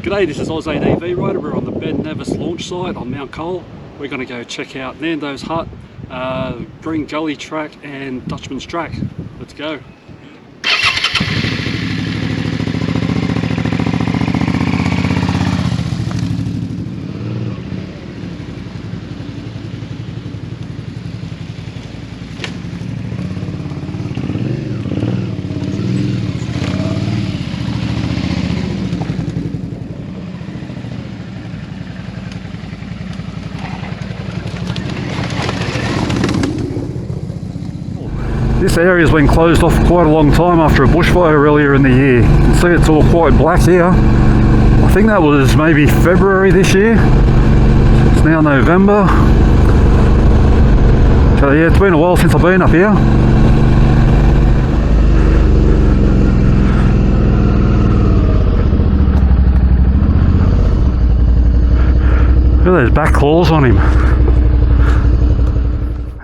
G'day, this is Oz ATV Rider. We're on the Ben Nevis launch site on Mount Cole. We're going to go check out Nando's Hut, Green Gully Track and Dutchman's Track. Let's go. This area has been closed off for quite a long time after a bushfire earlier in the year. You can see it's all quite black here. I think that was maybe February this year. It's now November. So yeah, it's been a while since I've been up here. Look at those back claws on him.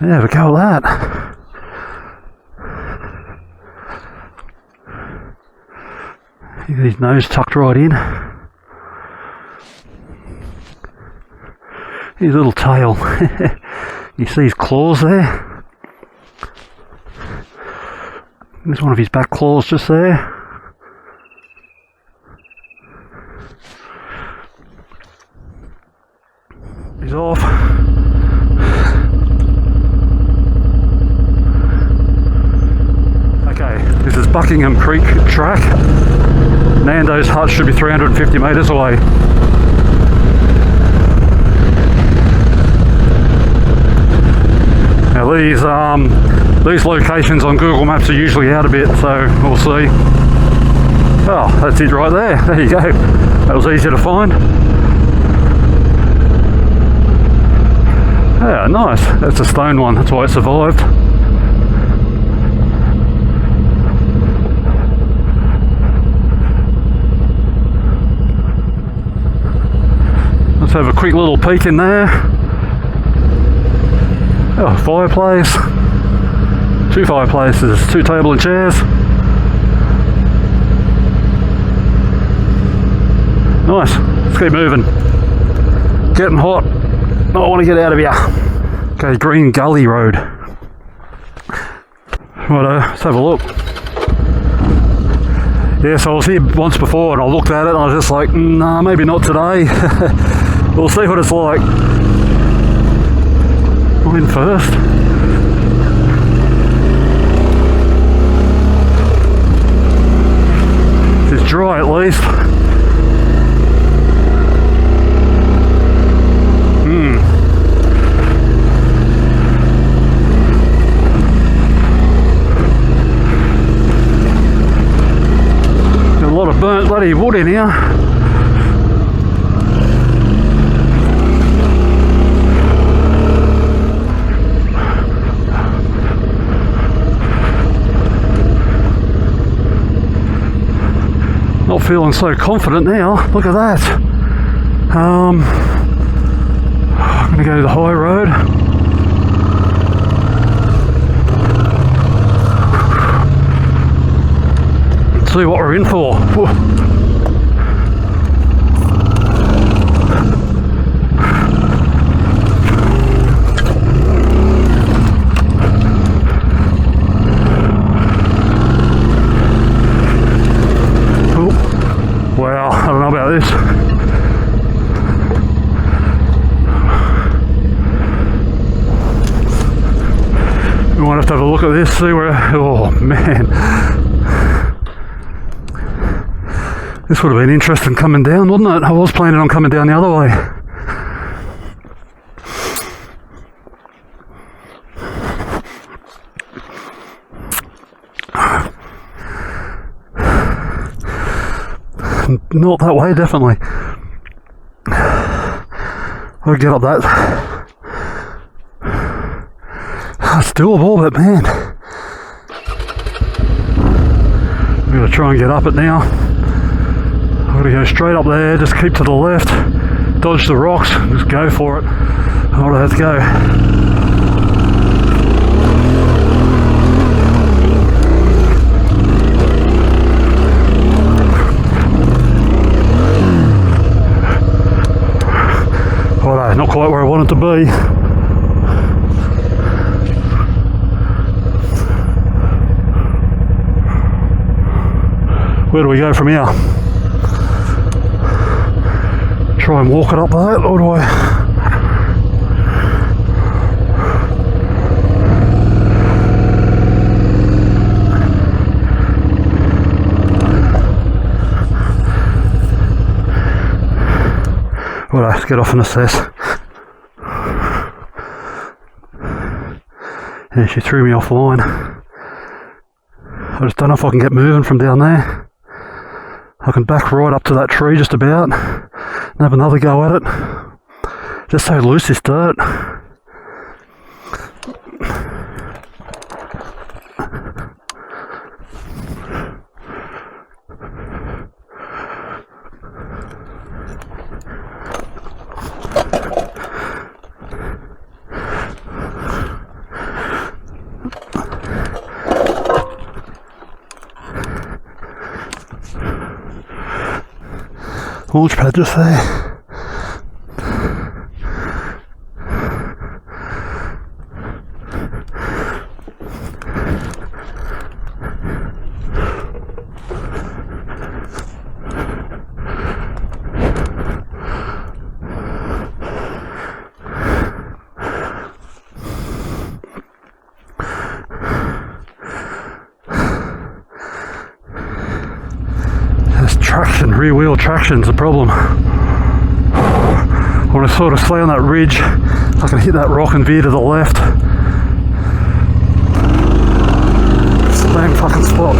Yeah, have a go at that. Look at his nose tucked right in. His little tail. You see his claws there? There's one of his back claws just there. He's off. Okay, this is Buckingham Creek Track. Nando's Hut should be 350 metres away. Now these locations on Google Maps are usually out a bit, so we'll see. Oh, that's it right there. There you go. That was easy to find. Yeah, nice. That's a stone one. That's why it survived. Let's have a quick little peek in there. Oh, fireplace. 2 fireplaces, 2 table and chairs. Nice. Let's keep moving. Getting hot. I want to get out of here. Okay, Green Gully Road. Righto, let's have a look. Yeah, so I was here once before and I looked at it and I was just like, nah, maybe not today. We'll see what it's like. I'm in first. It's dry at least. Got a lot of burnt bloody wood in here. Not feeling so confident now. Look at that. I'm gonna go to the high road. Let's see what we're in for. Whoa. Wow, I don't know about this. We might have to have a look at this, see where, oh man. This would have been interesting coming down, wouldn't it? I was planning on coming down the other way. Not that way, definitely. I'll get up that. It's doable, but man, I'm going to try and get up it now. I'm going to go straight up there, just keep to the left, dodge the rocks, just go for it. Alright, let's go. want it to be. Where do we go from here? Try and walk it up that, or do I? Well, let's get off and assess. Yeah, she threw me offline. I just don't know if I can get moving from down there. I can back right up to that tree just about and have another go at it. Just so loose, this dirt. Launch pad just there. Rear wheel traction's the problem. When I sort of stay on that ridge, I can hit that rock and veer to the left. Same fucking spot.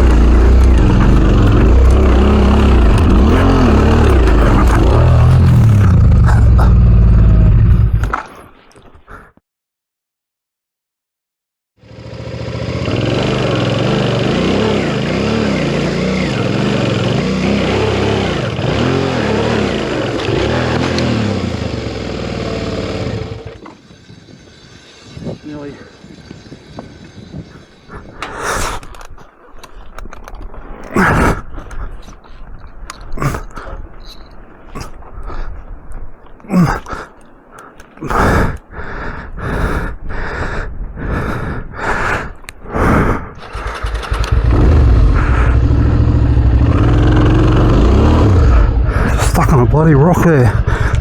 Stuck on a bloody rock there,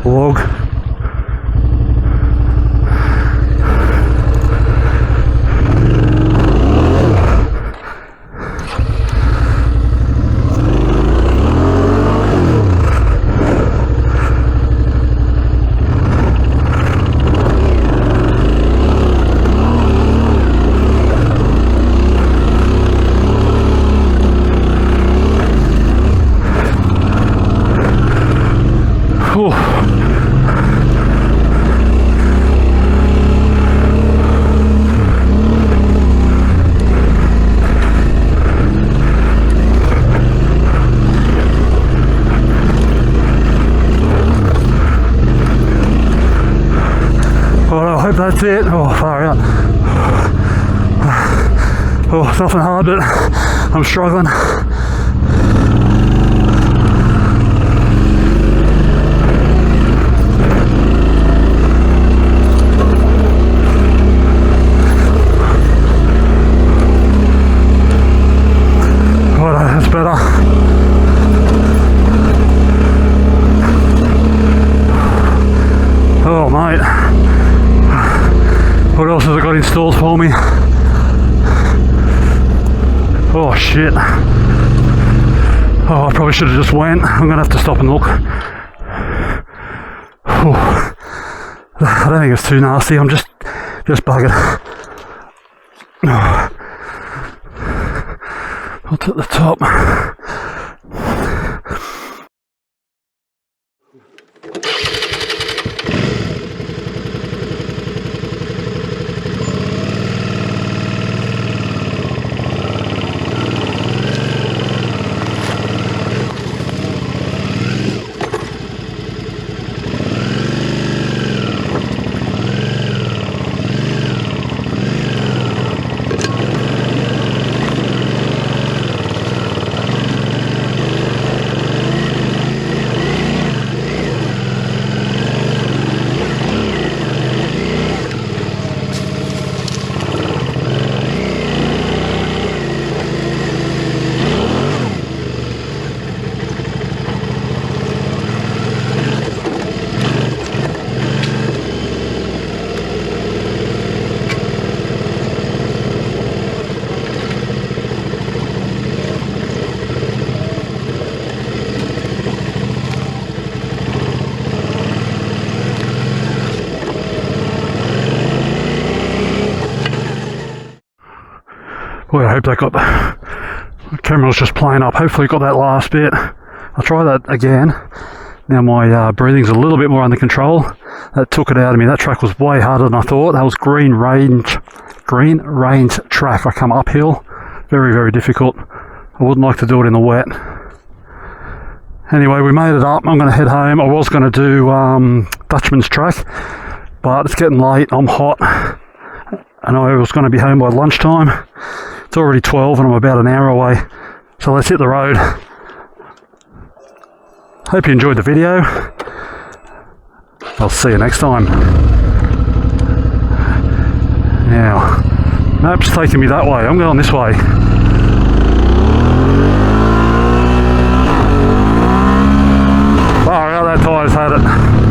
log. That's it. Oh, far out. Oh, it's nothing hard, but I'm struggling. Oh, that's better. Oh, mate. What else has it got installed for me? Oh shit. Oh, I probably should have just went. I'm gonna have to stop and look. Oh, I don't think it's too nasty. I'm just buggered. Oh. What's at the top? Boy, I hope that got the camera was just playing up. Hopefully it got that last bit. I'll try that again. Now my breathing's a little bit more under control. That took it out of me. That track was way harder than I thought. That was Green Range track. I come uphill. Very, very difficult. I wouldn't like to do it in the wet. Anyway, we made it up. I'm going to head home. I was going to do Dutchman's track, but it's getting late. I'm hot. And I was going to be home by lunchtime. It's already 12 and I'm about an hour away. So let's hit the road. Hope you enjoyed the video. I'll see you next time. Now, map's taking me that way. I'm going this way. Far out, that tyre's had it.